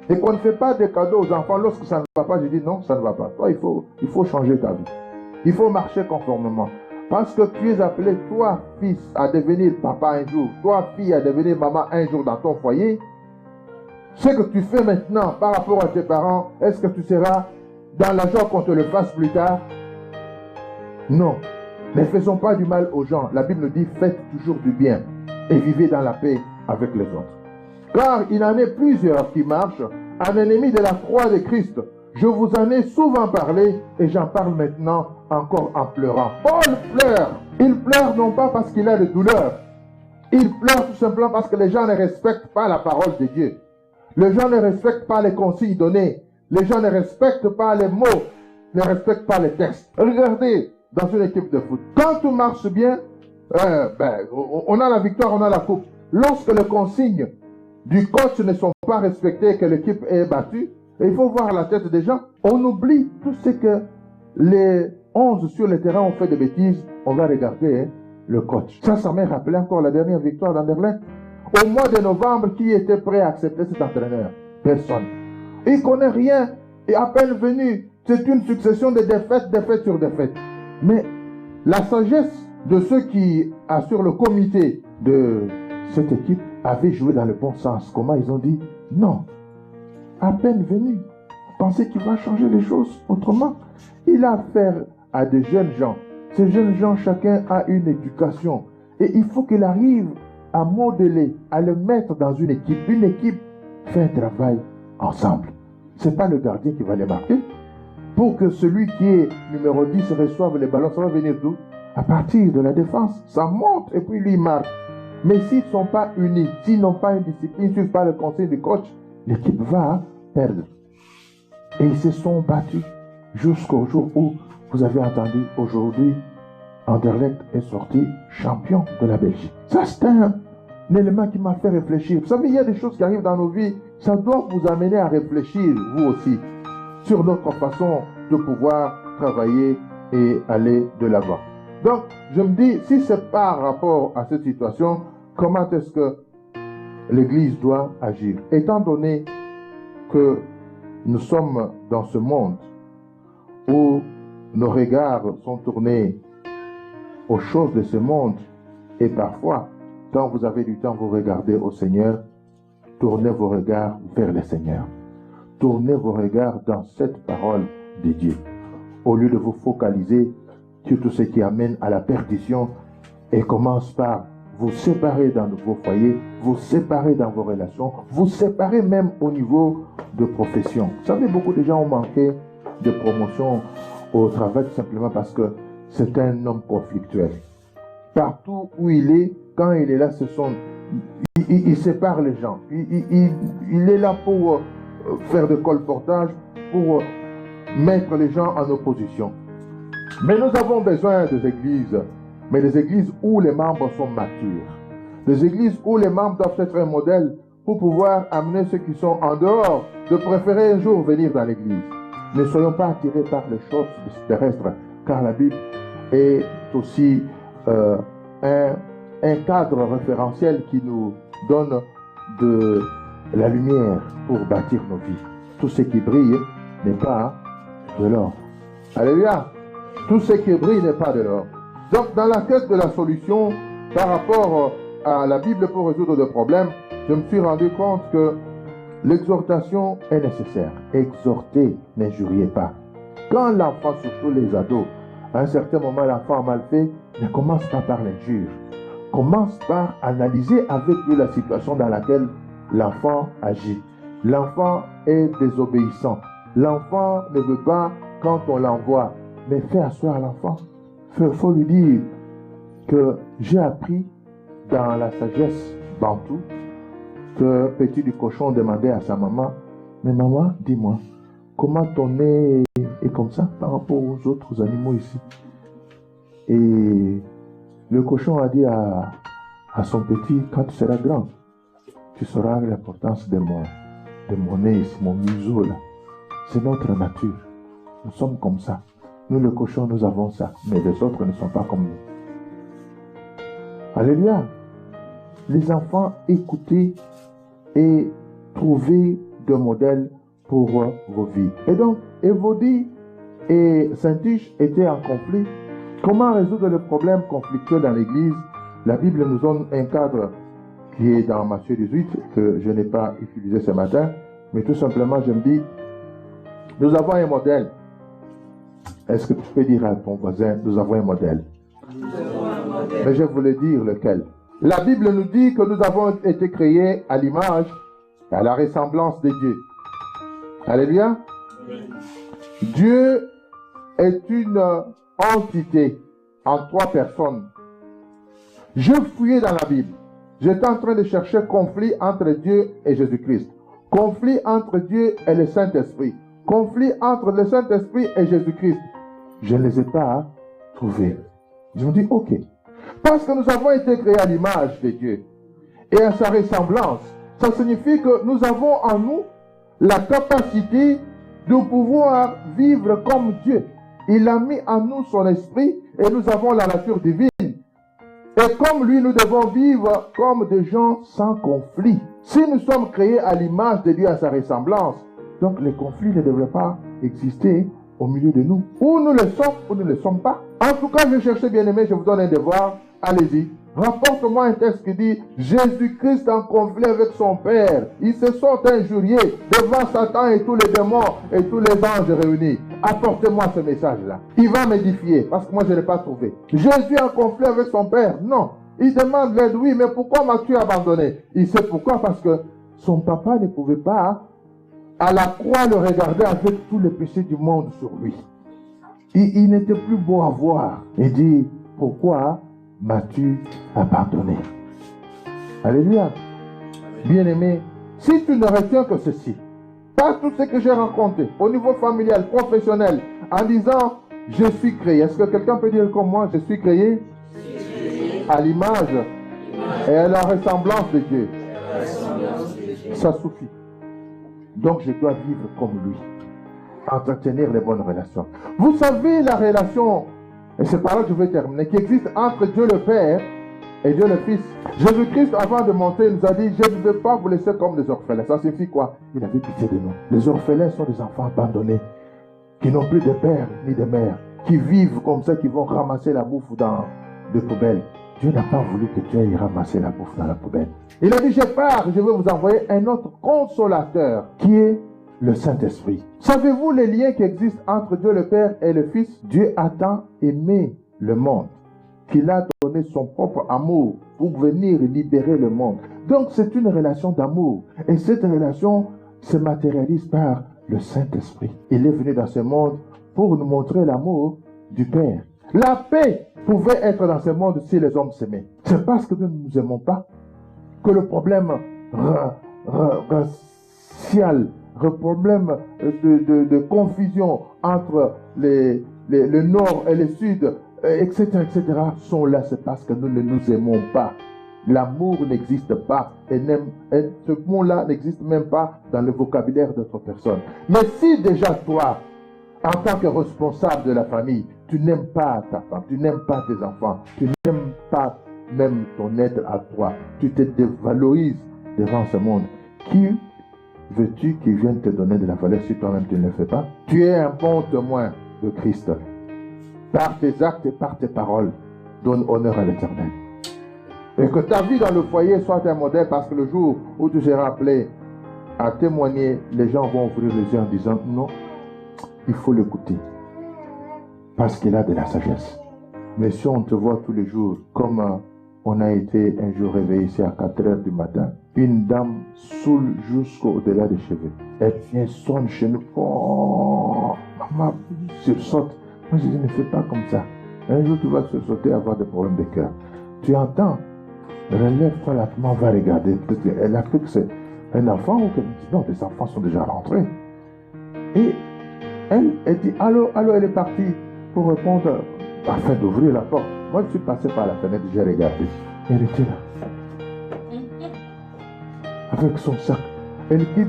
et qu'on ne fait pas de cadeaux aux enfants lorsque ça ne va pas, je dis non, ça ne va pas. Toi, il faut changer ta vie. Il faut marcher conformément. Parce que tu es appelé, toi, fils, à devenir papa un jour, toi, fille, à devenir maman un jour dans ton foyer. Ce que tu fais maintenant par rapport à tes parents, est-ce que tu seras dans la joie qu'on te le fasse plus tard? Non. Ne faisons pas du mal aux gens. La Bible nous dit, faites toujours du bien et vivez dans la paix avec les autres. Car il en est plusieurs qui marchent en ennemi de la croix de Christ. Je vous en ai souvent parlé et j'en parle maintenant encore en pleurant. Paul pleure. Il pleure non pas parce qu'il a de douleur. Il pleure tout simplement parce que les gens ne respectent pas la parole de Dieu. Les gens ne respectent pas les consignes données. Les gens ne respectent pas les mots, ne respectent pas les textes. Regardez dans une équipe de foot. Quand tout marche bien, on a la victoire, on a la coupe. Lorsque les consignes du coach ne sont pas respectées, que l'équipe est battue, et il faut voir la tête des gens, on oublie tout ce que les 11 sur le terrain ont fait de bêtises. On va regarder le coach. Ça m'a rappelé encore la dernière victoire d'Anderlecht. Au mois de novembre, qui était prêt à accepter cet entraîneur? Personne. Il ne connaît rien. Et à peine venu, c'est une succession de défaites, défaites sur défaites. Mais la sagesse de ceux qui assurent le comité de cette équipe avait joué dans le bon sens. Comment ils ont dit? Non. À peine venu. Pensez qu'il va changer les choses autrement. Il a affaire à des jeunes gens. Ces jeunes gens, chacun a une éducation. Et il faut qu'il arrive à modeler, à le mettre dans une équipe. Une équipe fait un travail ensemble. Ce n'est pas le gardien qui va les marquer. Pour que celui qui est numéro 10 reçoive les ballons, ça va venir d'où? À partir de la défense. Ça monte et puis lui marque. Mais s'ils ne sont pas unis, s'ils n'ont pas une discipline, s'ils ne suivent pas le conseil du coach, l'équipe va perdre. Et ils se sont battus jusqu'au jour où vous avez entendu aujourd'hui, Anderlecht est sorti champion de la Belgique. Ça, c'est un élément qui m'a fait réfléchir. Vous savez, il y a des choses qui arrivent dans nos vies, ça doit vous amener à réfléchir, vous aussi, sur notre façon de pouvoir travailler et aller de l'avant. Donc, je me dis, si c'est par rapport à cette situation, comment est-ce que l'Église doit agir? Étant donné que nous sommes dans ce monde où nos regards sont tournés aux choses de ce monde, et parfois, quand vous avez du temps, vous regardez au Seigneur, tournez vos regards vers le Seigneur. Tournez vos regards dans cette parole de Dieu. Au lieu de vous focaliser sur tout ce qui amène à la perdition, et commence par vous séparer dans vos foyers, vous séparer dans vos relations, vous séparer même au niveau de profession. Vous savez, beaucoup de gens ont manqué de promotion au travail tout simplement parce que c'est un homme conflictuel. Partout où il est, quand il est là, il sépare les gens. Il est là pour faire de colportage, pour mettre les gens en opposition. Mais nous avons besoin des églises, mais des églises où les membres sont matures. Des églises où les membres doivent être un modèle pour pouvoir amener ceux qui sont en dehors, de préférer un jour venir dans l'église. Ne soyons pas attirés par les choses terrestres, car la Bible est aussi un cadre référentiel qui nous donne de la lumière pour bâtir nos vies. Tout ce qui brille n'est pas de l'or. Alléluia! Tout ce qui brille n'est pas de l'or. Donc, dans la quête de la solution par rapport à la Bible pour résoudre le problème, je me suis rendu compte que l'exhortation est nécessaire. Exhortez, n'injuriez pas. Quand l'enfant, surtout les ados, à un certain moment, l'enfant a mal fait, ne commence pas par l'injure. Commence par analyser avec lui la situation dans laquelle l'enfant agit. L'enfant est désobéissant. L'enfant ne veut pas quand on l'envoie. Mais fais asseoir l'enfant. Il faut lui dire que j'ai appris dans la sagesse bantou que petit du cochon demandait à sa maman, mais maman, dis-moi, comment ton nez est comme ça par rapport aux autres animaux ici? Et le cochon a dit à son petit, quand tu seras grand, tu sauras l'importance de mon nez ici, mon museau là. C'est notre nature. Nous sommes comme ça. Nous, le cochon, nous avons ça. Mais les autres ne sont pas comme nous. Alléluia. Les enfants, écoutez et trouvez de modèles pour vos vies. Et donc, Évodie et Saint-Tiche étaient en conflit. Comment résoudre le problème conflictuel dans l'Église? La Bible nous donne un cadre qui est dans Matthieu 18, que je n'ai pas utilisé ce matin, mais tout simplement, je me dis, nous avons un modèle. Est-ce que tu peux dire à ton voisin, nous avons un modèle? Mais je voulais dire lequel. La Bible nous dit que nous avons été créés à l'image et à la ressemblance de Dieu. Alléluia. Dieu est une entité en 3 personnes. Je fouillais dans la Bible. J'étais en train de chercher conflit entre Dieu et Jésus-Christ. Conflit entre Dieu et le Saint-Esprit. Conflit entre le Saint-Esprit et Jésus-Christ. Je ne les ai pas trouvés. Je me dis, ok. Parce que nous avons été créés à l'image de Dieu et à sa ressemblance. Ça signifie que nous avons en nous la capacité de pouvoir vivre comme Dieu. Il a mis en nous son esprit et nous avons la nature divine. Et comme lui, nous devons vivre comme des gens sans conflit. Si nous sommes créés à l'image de Dieu, à sa ressemblance, donc les conflits ne devraient pas exister au milieu de nous. Ou nous le sommes, ou nous ne le sommes pas. En tout cas, je cherchais bien aimé, je vous donne un devoir. Allez-y. Rapporte-moi un texte qui dit Jésus-Christ en conflit avec son Père. Ils se sont injuriés devant Satan et tous les démons et tous les anges réunis. Apportez-moi ce message-là. Il va m'édifier parce que moi je ne l'ai pas trouvé. Jésus en conflit avec son Père. Non. Il demande l'aide, oui, mais pourquoi m'as-tu abandonné? Il sait pourquoi, parce que son papa ne pouvait pas à la croix le regarder avec tous les péchés du monde sur lui. Il n'était plus beau à voir. Il dit, pourquoi m'as-tu abandonné? Alléluia. Bien-aimé, si tu ne retiens que ceci, pas tout ce que j'ai rencontré au niveau familial, professionnel, en disant, je suis créé. Est-ce que quelqu'un peut dire comme moi, je suis créé à l'image et à la ressemblance de Dieu? Ça suffit. Donc je dois vivre comme lui. Entretenir les bonnes relations. Vous savez la relation, et c'est par là que je vais terminer, qui existe entre Dieu le Père et Dieu le Fils. Jésus-Christ, avant de monter, nous a dit, je ne veux pas vous laisser comme des orphelins. Ça signifie quoi? Il avait pitié de nous. Les orphelins sont des enfants abandonnés, qui n'ont plus de père ni de mère, qui vivent comme ça, qui vont ramasser la bouffe dans des poubelles. Dieu n'a pas voulu que tu ailles ramasser la bouffe dans la poubelle. Il a dit, je pars, je vais vous envoyer un autre consolateur, qui est le Saint-Esprit. Savez-vous les liens qui existent entre Dieu le Père et le Fils? Dieu a tant aimé le monde qu'il a donné son propre amour pour venir libérer le monde. Donc c'est une relation d'amour. Et cette relation se matérialise par le Saint-Esprit. Il est venu dans ce monde pour nous montrer l'amour du Père. La paix pouvait être dans ce monde si les hommes s'aimaient. C'est parce que nous ne nous aimons pas que le problème racial, le problème de confusion entre le nord et le sud, etc., sont là. C'est parce que nous ne nous aimons pas. L'amour n'existe pas. Et ce mot-là n'existe même pas dans le vocabulaire d'autres personnes. Mais si déjà toi, en tant que responsable de la famille, tu n'aimes pas ta femme, tu n'aimes pas tes enfants, tu n'aimes pas même ton être à toi, tu te dévalorises devant ce monde. Qui veux-tu qui vienne te donner de la valeur si toi-même tu ne le fais pas? Tu es un bon témoin de Christ. Par tes actes et par tes paroles, donne honneur à l'Éternel. Et que ta vie dans le foyer soit un modèle, parce que le jour où tu seras appelé à témoigner, les gens vont ouvrir les yeux en disant non, il faut l'écouter. Parce qu'il a de la sagesse. Mais si on te voit tous les jours, comme on a été un jour réveillé ici à 4 heures du matin, une dame saoule jusqu'au-delà des cheveux. Elle vient, sonne chez nous. Oh, maman, sursaute. Moi, je dis, ne fais pas comme ça. Un jour, tu vas sursauter, avoir des problèmes de cœur. Tu entends? Relève-toi, la maman va regarder. Peut-être qu'elle a cru que c'est un enfant ou qu'elle dit, non, les enfants sont déjà rentrés. Et elle dit, allô, elle est partie pour répondre afin d'ouvrir la porte. Moi, je suis passé par la fenêtre, j'ai regardé. Elle était là. Avec son sac. Elle quitte.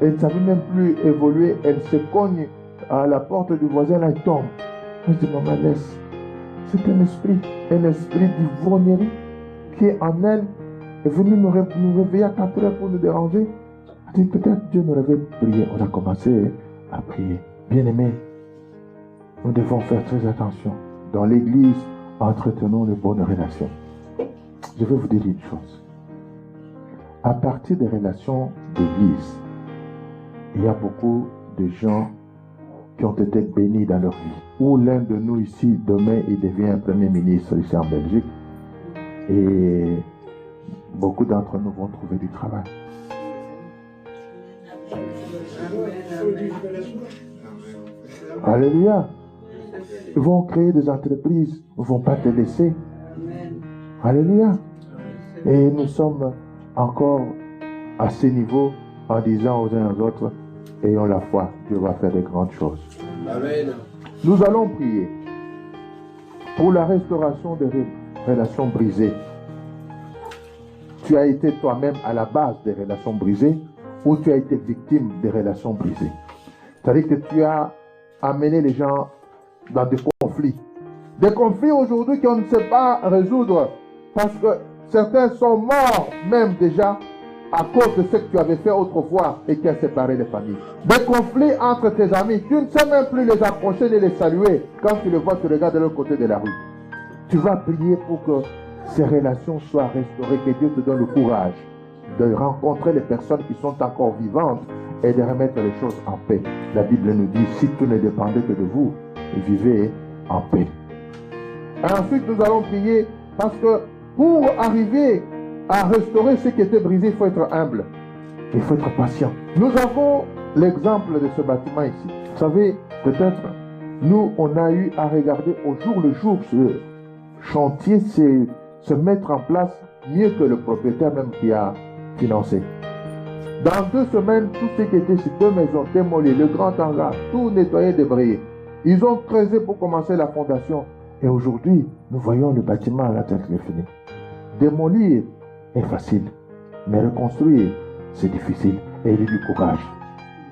Elle ne savait même plus évoluer. Elle se cogne à la porte du voisin, là, elle tombe. Je dis, maman, laisse. C'est un esprit d'ivrognerie qui est en elle, est venu nous réveiller à 4 heures pour nous déranger. Elle dit, peut-être Dieu nous réveille prier. On a commencé à prier. Bien-aimés, nous devons faire très attention. Dans l'église, entretenons de bonnes relations. Je vais vous dire une chose. À partir des relations d'église, il y a beaucoup de gens qui ont été bénis dans leur vie. Ou l'un de nous ici, demain, il devient un premier ministre ici en Belgique. Et beaucoup d'entre nous vont trouver du travail. Alléluia. Ils vont créer des entreprises. Ils ne vont pas te laisser. Alléluia. Et nous sommes encore à ce niveau en disant aux uns aux autres, ayons la foi, Dieu va faire de grandes choses. Amen. Nous allons prier pour la restauration des relations brisées. Tu as été toi-même à la base des relations brisées ou tu as été victime des relations brisées. C'est-à-dire que tu as amené les gens dans des conflits. Des conflits aujourd'hui qu'on ne sait pas résoudre parce que certains sont morts même déjà à cause de ce que tu avais fait autrefois et qui a séparé les familles. Des conflits entre tes amis, tu ne sais même plus les approcher ni les saluer. Quand tu les vois, tu regardes de l'autre côté de la rue. Tu vas prier pour que ces relations soient restaurées, que Dieu te donne le courage de rencontrer les personnes qui sont encore vivantes et de remettre les choses en paix. La Bible nous dit, si tout ne dépendait que de vous, vivez en paix. Et ensuite, nous allons prier parce que Pour arriver à restaurer ce qui était brisé, il faut être humble. Il faut être patient. Nous avons l'exemple de ce bâtiment ici. Vous savez, peut-être, nous, on a eu à regarder au jour le jour ce chantier se mettre en place mieux que le propriétaire même qui a financé. Dans 2 semaines, tout ce qui était ces 2 maisons démolies, le grand hangar, tout nettoyé, débrayé. Ils ont creusé pour commencer la fondation. Et aujourd'hui, nous voyons le bâtiment à la tête qu'il est fini. Démolir est facile, mais reconstruire, c'est difficile. Et il y a du courage.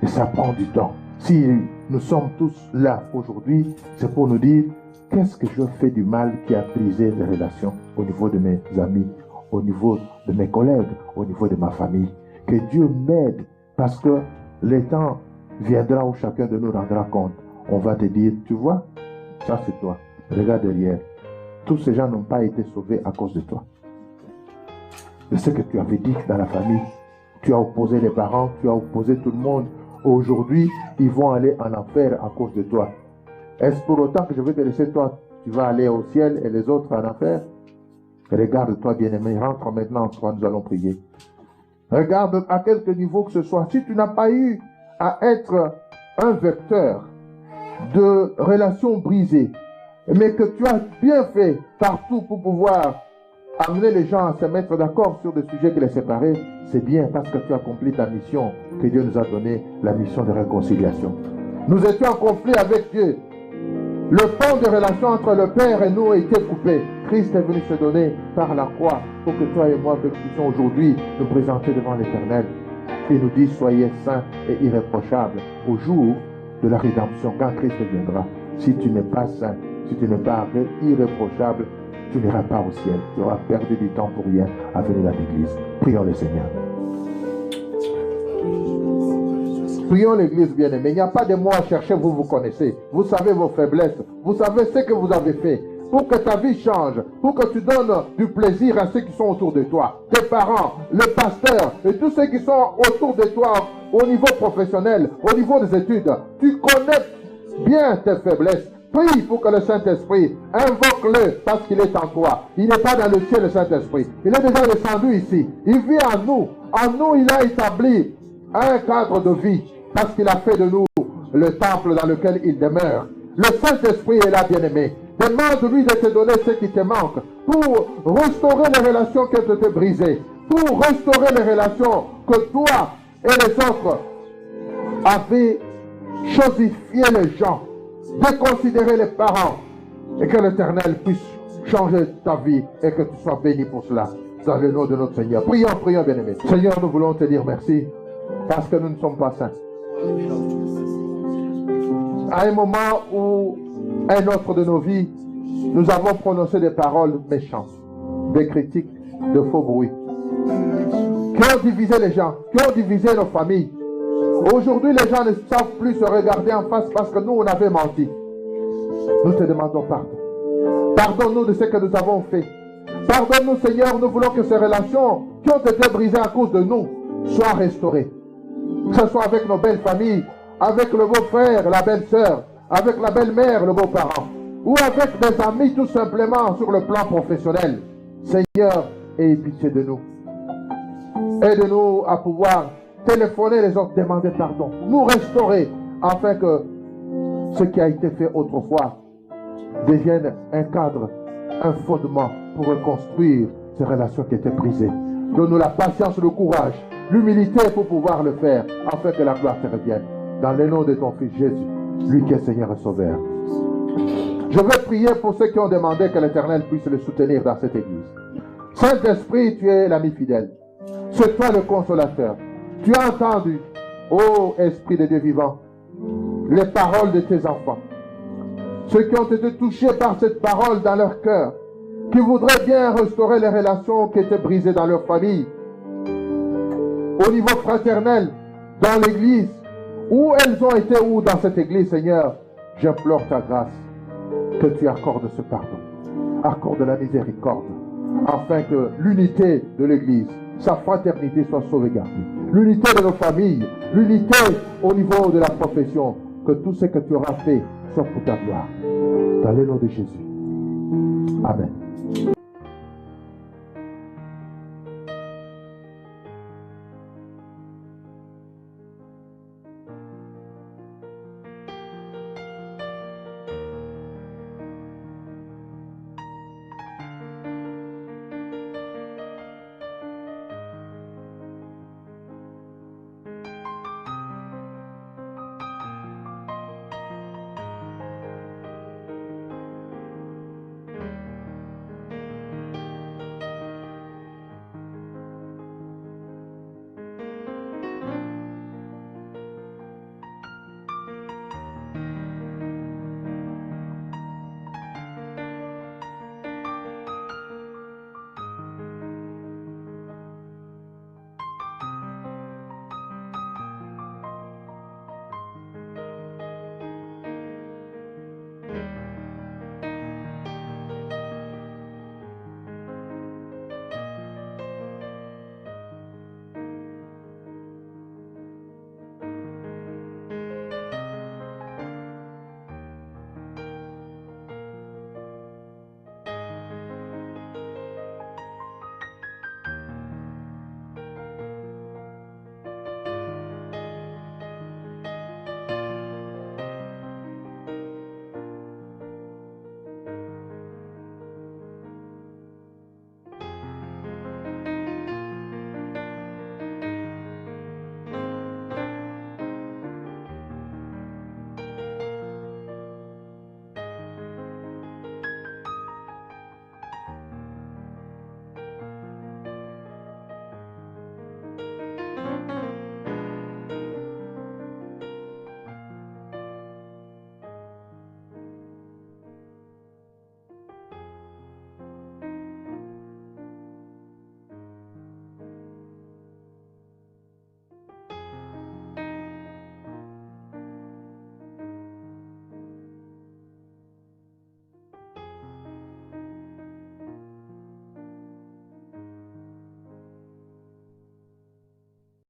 Et ça prend du temps. Si nous sommes tous là aujourd'hui, c'est pour nous dire, qu'est-ce que je fais du mal qui a brisé les relations au niveau de mes amis, au niveau de mes collègues, au niveau de ma famille. Que Dieu m'aide, parce que le temps viendra où chacun de nous rendra compte. On va te dire, tu vois, ça c'est toi. Regarde derrière. Tous ces gens n'ont pas été sauvés à cause de toi. De ce que tu avais dit dans la famille. Tu as opposé les parents, tu as opposé tout le monde. Aujourd'hui, ils vont aller en enfer à cause de toi. Est-ce pour autant que je vais te laisser toi, tu vas aller au ciel et les autres en enfer? Regarde-toi, bien-aimé, rentre maintenant en toi, nous allons prier. Regarde à quelque niveau que ce soit. Si tu n'as pas eu à être un vecteur de relations brisées, mais que tu as bien fait partout pour pouvoir amener les gens à se mettre d'accord sur des sujets qui les séparaient, c'est bien parce que tu as accompli ta mission que Dieu nous a donné, la mission de réconciliation. Nous étions en conflit avec Dieu. Le pont de relation entre le Père et nous a été coupé. Christ est venu se donner par la croix pour que toi et moi, que nous puissions aujourd'hui nous présenter devant l'Éternel. Il nous dit, soyez saints et irréprochables au jour de la rédemption, quand Christ viendra. Si tu n'es pas saint, si tu n'es pas irréprochable, tu n'iras pas au ciel. Tu auras perdu du temps pour rien à venir à l'église. Prions le Seigneur. Prions l'église bien-aimée. Il n'y a pas de mots à chercher, vous vous connaissez. Vous savez vos faiblesses. Vous savez ce que vous avez fait. Pour que ta vie change, pour que tu donnes du plaisir à ceux qui sont autour de toi. Tes parents, le pasteur et tous ceux qui sont autour de toi au niveau professionnel, au niveau des études. Tu connais bien tes faiblesses. Prie pour que le Saint-Esprit, invoque-le parce qu'il est en toi. Il n'est pas dans le ciel, le Saint-Esprit. Il est déjà descendu ici. Il vit en nous. En nous, il a établi un cadre de vie parce qu'il a fait de nous le temple dans lequel il demeure. Le Saint-Esprit est là, bien-aimé. Demande-lui de te donner ce qui te manque pour restaurer les relations qui ont été brisées, pour restaurer les relations que toi et les autres avez chosifié les gens, déconsidérer les parents, et que l'Éternel puisse changer ta vie et que tu sois béni pour cela. Dans le nom de notre Seigneur. Prions, prions, bien-aimés. Seigneur, nous voulons te dire merci parce que nous ne sommes pas saints. À un moment où un autre de nos vies, nous avons prononcé des paroles méchantes, des critiques, de faux bruits, qui ont divisé les gens, qui ont divisé nos familles. Aujourd'hui, les gens ne savent plus se regarder en face parce que nous, on avait menti. Nous te demandons pardon. Pardonne-nous de ce que nous avons fait. Pardonne-nous, Seigneur, nous voulons que ces relations qui ont été brisées à cause de nous soient restaurées. Que ce soit avec nos belles familles, avec le beau-frère, la belle-sœur, avec la belle-mère, le beau-parent, ou avec des amis tout simplement sur le plan professionnel. Seigneur, aie pitié de nous. Aide-nous à pouvoir téléphoner les autres, demander pardon, nous restaurer, afin que ce qui a été fait autrefois devienne un cadre, un fondement pour reconstruire ces relations qui étaient brisées. Donne-nous la patience, le courage, l'humilité pour pouvoir le faire, afin que la gloire te revienne. Dans le nom de ton Fils Jésus, lui qui est Seigneur et Sauveur. Je veux prier pour ceux qui ont demandé que l'Éternel puisse le soutenir dans cette église. Saint-Esprit, tu es l'ami fidèle. C'est toi le consolateur. Tu as entendu, ô Esprit de Dieu vivant, les paroles de tes enfants. Ceux qui ont été touchés par cette parole dans leur cœur, qui voudraient bien restaurer les relations qui étaient brisées dans leur famille, au niveau fraternel, dans l'église, où elles ont été, où dans cette église, Seigneur, j'implore ta grâce, que tu accordes ce pardon, accorde la miséricorde, afin que l'unité de l'église, sa fraternité soit sauvegardée, l'unité de nos familles, l'unité au niveau de la profession, que tout ce que tu auras fait soit pour ta gloire. Dans le nom de Jésus. Amen.